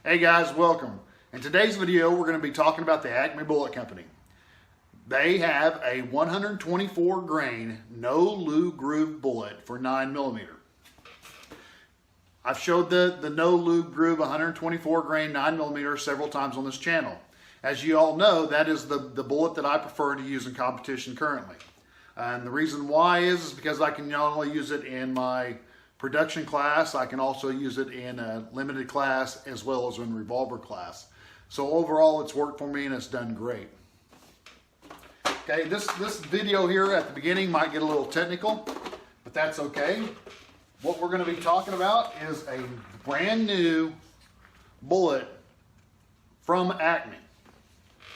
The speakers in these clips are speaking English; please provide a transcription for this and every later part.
Hey guys, welcome. In today's video, we're going to be talking about the Acme Bullet Company. They have a 124 grain no lube groove bullet for 9mm. I've showed the no lube groove 124 grain 9mm several times on this channel. As you all know, that is the bullet that I prefer to use in competition currently. And the reason why is because I can not only use it in my production class, I can also use it in a limited class as well as in revolver class. So overall it's worked for me and it's done great. Okay, this video here at the beginning might get a little technical, but that's okay. What we're going to be talking about is a brand new bullet from Acme.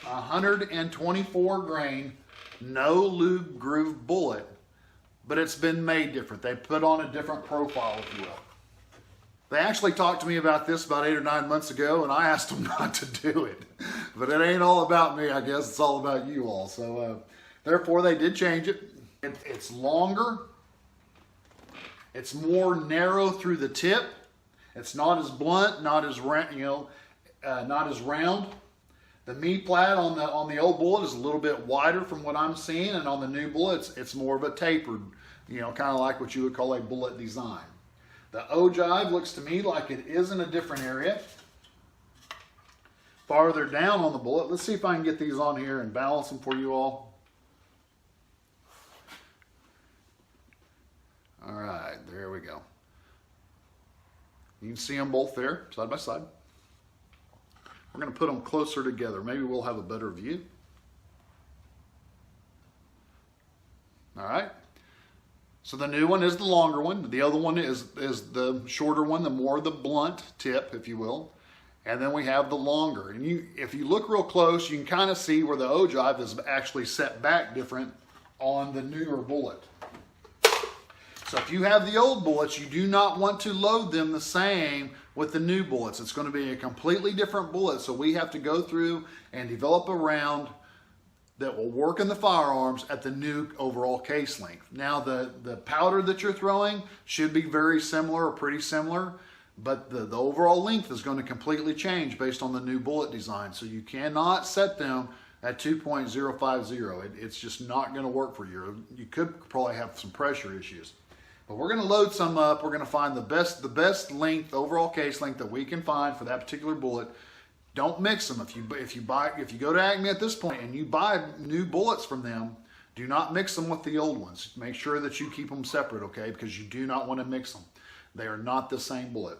124 grain no lube groove bullet, but it's been made different. They put on a different profile, if you will. They actually talked to me about this about 8 or 9 months ago, and I asked them not to do it. But it ain't all about me, I guess. It's all about you all. So, therefore, they did change it. It's longer. It's more narrow through the tip. It's not as blunt, not as not as round. The meat plat on the old bullet is a little bit wider from what I'm seeing, and on the new bullet, it's more of a tapered, kind of like what you would call a bullet design. The ogive looks to me like it is in a different area. Farther down on the bullet, let's see if I can get these on here and balance them for you all. All right, there we go. You can see them both there, side by side. We're going to put them closer together. Maybe we'll have a better view. All right. So the new one is the longer one. The other one is the shorter one, the more the blunt tip, if you will. And then we have the longer. And if you look real close, you can kind of see where the ogive is actually set back different on the newer bullet. So if you have the old bullets, you do not want to load them the same with the new bullets. It's going to be a completely different bullet. So we have to go through and develop a round that will work in the firearms at the new overall case length. Now the powder that you're throwing should be very similar or pretty similar, but the overall length is going to completely change based on the new bullet design. So you cannot set them at 2.050. It's just not going to work for you. You could probably have some pressure issues. But we're going to load some up. We're going to find the best length, overall case length that we can find for that particular bullet. Don't mix them. If you go to Acme at this point and you buy new bullets from them, do not mix them with the old ones. Make sure that you keep them separate, okay? Because you do not want to mix them. They are not the same bullet.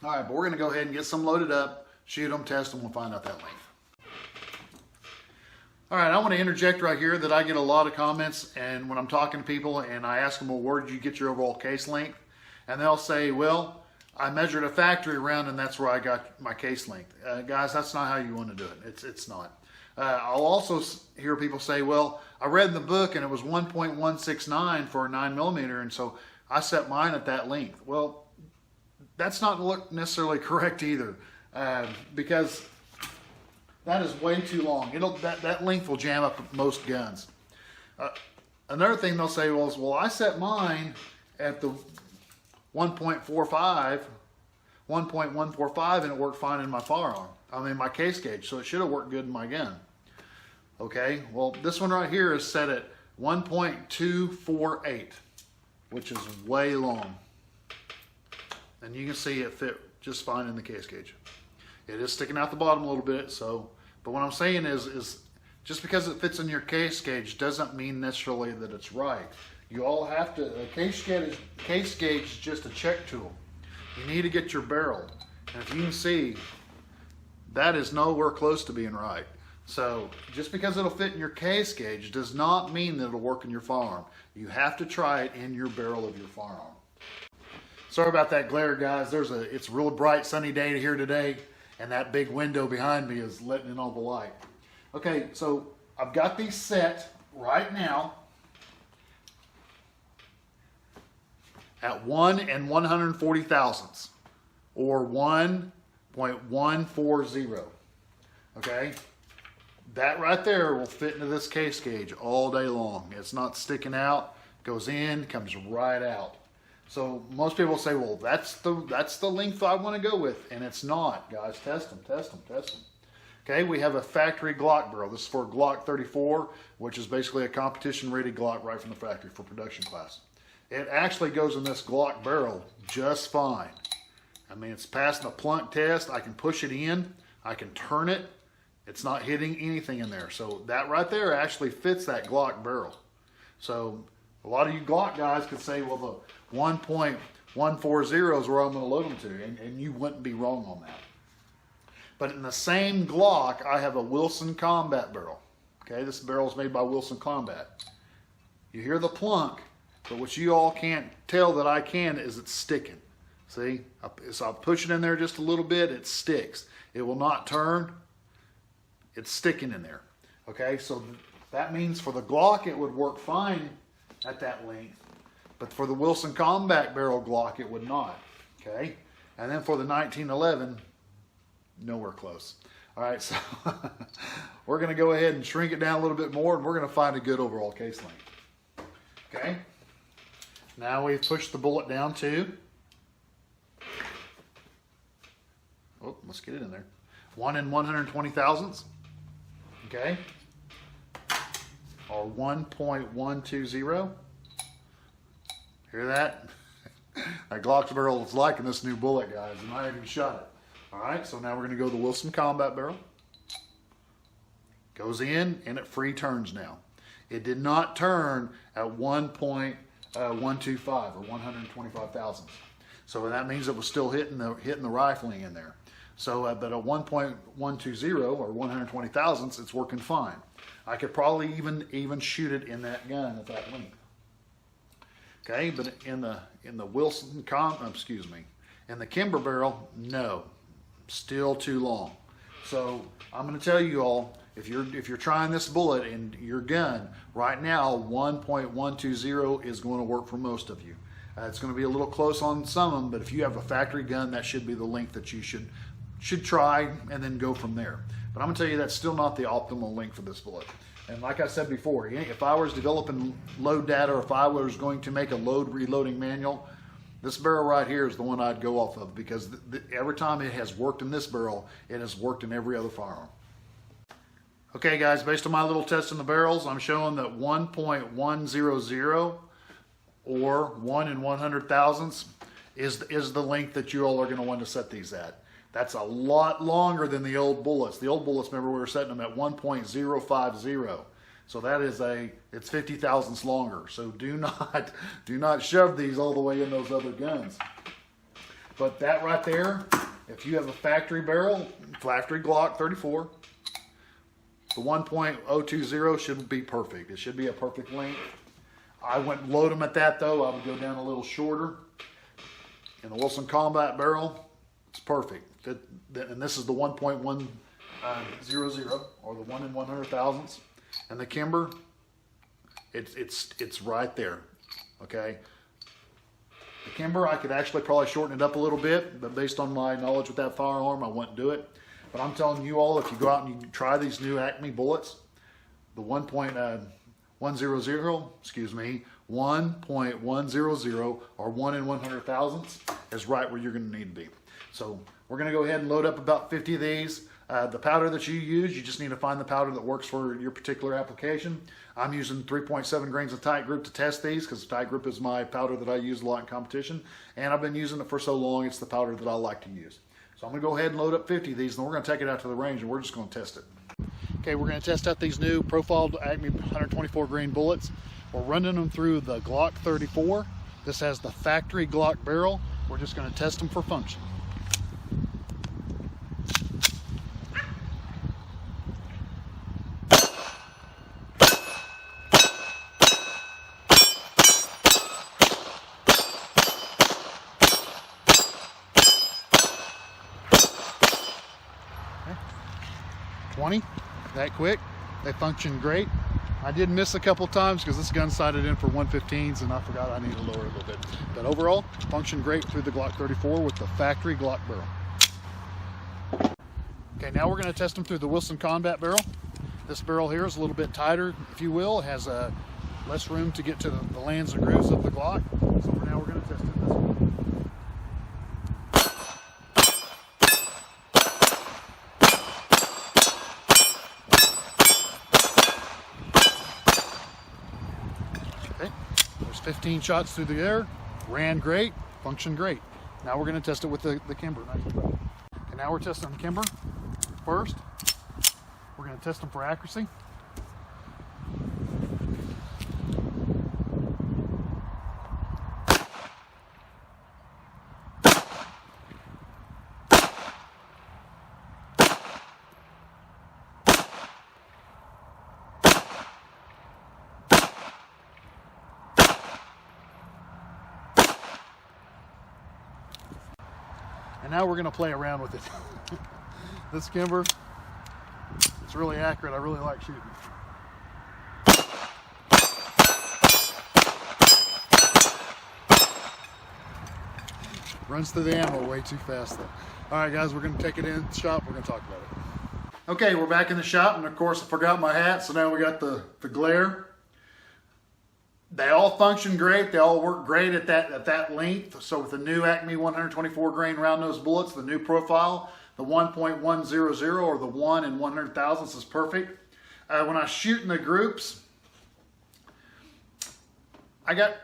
All right, but we're going to go ahead and get some loaded up, shoot them, test them, we'll find out that length. All right, I want to interject right here that I get a lot of comments, and when I'm talking to people and I ask them, well, where did you get your overall case length? And they'll say, well, I measured a factory round and that's where I got my case length. Guys, that's not how you want to do it. It's not. I'll also hear people say, well, I read in the book and it was 1.169 for a 9mm, and so I set mine at that length. Well, that's not necessarily correct either, because that is way too long. That length will jam up most guns. Another thing they'll say was, well, I set mine at the 1.145 and it worked fine in my firearm. My case gauge, so it should have worked good in my gun. Okay, well, this one right here is set at 1.248, which is way long. And you can see it fit just fine in the case gauge. It is sticking out the bottom a little bit, but what I'm saying is just because it fits in your case gauge doesn't mean necessarily that it's right. You all have to, a case gauge is just a check tool. You need to get your barrel. And if you can see, that is nowhere close to being right. So just because it'll fit in your case gauge does not mean that it'll work in your firearm. You have to try it in your barrel of your firearm. Sorry about that glare, guys. It's a real bright sunny day here today, and that big window behind me is letting in all the light. Okay, so I've got these set right now at 1 140 thousandths, or 1.140. Okay, that right there will fit into this case gauge all day long. It's not sticking out, goes in, comes right out. So most people say, well, that's the length I want to go with, and it's not, guys. Test them, test them, test them. Okay, we have a factory Glock barrel. This is for Glock 34, which is basically a competition-rated Glock right from the factory for production class. It actually goes in this Glock barrel just fine. I mean, it's passing the plunk test. I can push it in. I can turn it. It's not hitting anything in there. So that right there actually fits that Glock barrel. So a lot of you Glock guys could say, well, the 1.140 is where I'm going to load them to, and you wouldn't be wrong on that. But in the same Glock, I have a Wilson Combat barrel. Okay, this barrel is made by Wilson Combat. You hear the plunk, but what you all can't tell that I can is it's sticking. See, so I'll push it in there just a little bit, it sticks. It will not turn, it's sticking in there. Okay, so that means for the Glock it would work fine at that length, but for the Wilson Combat barrel Glock it would not. Okay, and then for the 1911, nowhere close. All right, so we're going to go ahead and shrink it down a little bit more, and we're going to find a good overall case length. Okay, now we've pushed the bullet down to, oh, let's get it in there, 1 120 thousandths. Okay, or 1.120. Hear that? That Glock barrel is liking this new bullet, guys, and I haven't shot it. All right, so now we're going to go to the Wilson Combat barrel. Goes in, and it free turns now. It did not turn at 1.125 or 125 thousandths. So that means it was still hitting the rifling in there. So but at 1.120 or 120 thousandths, it's working fine. I could probably even shoot it in that gun at that length. Okay, but in the Wilson in the Kimber barrel, no, still too long. So I'm going to tell you all, if you're trying this bullet in your gun right now, 1.120 is going to work for most of you. It's going to be a little close on some of them, but if you have a factory gun, that should be the length that you should try and then go from there. But I'm going to tell you that's still not the optimal length for this bullet. And like I said before, if I was developing load data, or if I was going to make a load reloading manual, this barrel right here is the one I'd go off of, because every time it has worked in this barrel, it has worked in every other firearm. Okay guys, based on my little test in the barrels, I'm showing that 1.100 or 1 100 thousandths is the length that you all are going to want to set these at. That's a lot longer than the old bullets. The old bullets, remember, we were setting them at 1.050. So that is it's 50 thousandths longer. So do not shove these all the way in those other guns. But that right there, if you have a factory barrel, factory Glock 34, the 1.020 should be perfect. It should be a perfect length. I wouldn't load them at that though. I would go down a little shorter. In the Wilson Combat barrel, it's perfect. And this is the 1.100 or the 1 100 thousandths. And the Kimber, it's right there. Okay. The Kimber, I could actually probably shorten it up a little bit, but based on my knowledge with that firearm, I wouldn't do it. But I'm telling you all, if you go out and you try these new Acme Bullets, the 1.100 or 1 100 thousandths is right where you're going to need to be. So we're going to go ahead and load up about 50 of these. The powder that you use, you just need to find the powder that works for your particular application. I'm using 3.7 grains of Tight Group to test these, because Tight Group is my powder that I use a lot in competition, and I've been using it for so long, it's the powder that I like to use. So I'm going to go ahead and load up 50 of these, and we're going to take it out to the range, and we're just going to test it. Okay, we're going to test out these new profiled Acme 124 grain bullets. We're running them through the Glock 34. This has the factory Glock barrel. We're just going to test them for function. Okay. 20, that quick. They function great. I did miss a couple times because this gun sighted in for 115s and I forgot I need to lower it a little bit. But overall, functioned great through the Glock 34 with the factory Glock barrel. Okay, now we're going to test them through the Wilson Combat barrel. This barrel here is a little bit tighter, if you will. It has less room to get to the lands and grooves of the Glock. So for now we're going to test it. 15 shots through the air, ran great, functioned great. Now we're going to test it with the Kimber. Okay, now we're testing the Kimber first. We're going to test them for accuracy. And now we're going to play around with it. This Kimber, it's really accurate. I really like shooting. Runs through the ammo way too fast though. All right guys, we're going to take it in the shop. We're going to talk about it. Okay, we're back in the shop, and of course I forgot my hat, so now we got the glare. They all function great. They all work great at that length. So with the new Acme 124 grain round nose bullets, the new profile, the 1.100 or the 1 in 100 thousandths is perfect. When I shoot in the groups, I got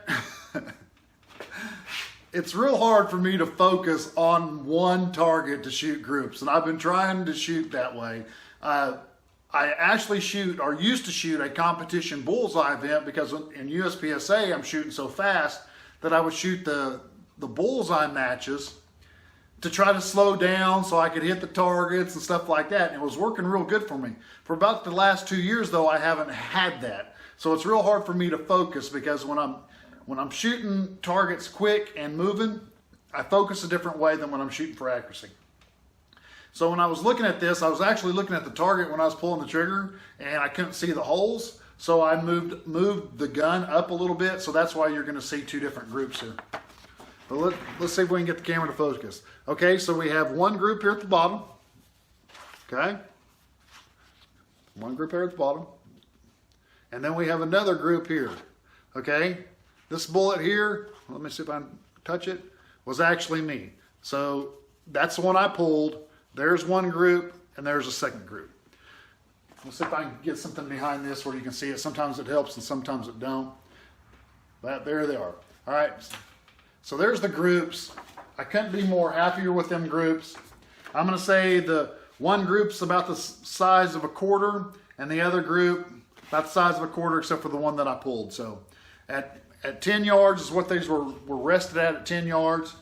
it's real hard for me to focus on one target to shoot groups, and I've been trying to shoot that way. I actually shoot, or used to shoot, a competition bullseye event, because in USPSA I'm shooting so fast that I would shoot the bullseye matches to try to slow down so I could hit the targets and stuff like that. And it was working real good for me. For about the last 2 years though, I haven't had that. So it's real hard for me to focus, because when I'm shooting targets quick and moving, I focus a different way than when I'm shooting for accuracy. So when I was looking at this, I was actually looking at the target when I was pulling the trigger, and I couldn't see the holes. So I moved the gun up a little bit. So that's why you're going to see two different groups here. But let's see if we can get the camera to focus. Okay, so we have one group here at the bottom. Okay. One group here at the bottom. And then we have another group here. Okay. This bullet here, let me see if I can touch it, was actually me. So that's the one I pulled. There's one group, and there's a second group. Let's see if I can get something behind this where you can see it. Sometimes it helps and sometimes it don't. But there they are. All right. So there's the groups. I couldn't be more happier with them groups. I'm going to say the one group's about the size of a quarter, and the other group about the size of a quarter, except for the one that I pulled. So at 10 yards is what these were rested at 10 yards.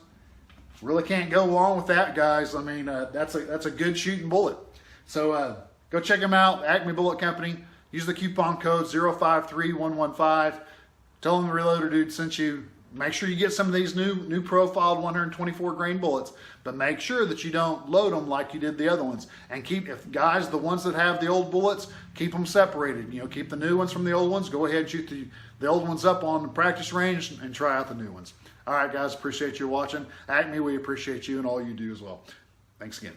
Really can't go wrong with that, guys. I mean, that's a good shooting bullet. So go check them out, Acme Bullet Company. Use the coupon code 053115. Tell them the Reloader Dude sent you. Make sure you get some of these new profiled 124 grain bullets, but make sure that you don't load them like you did the other ones. And if guys, the ones that have the old bullets, keep them separated. You know, keep the new ones from the old ones. Go ahead and shoot the old ones up on the practice range and try out the new ones. All right, guys, appreciate you watching. Acme, we appreciate you and all you do as well. Thanks again.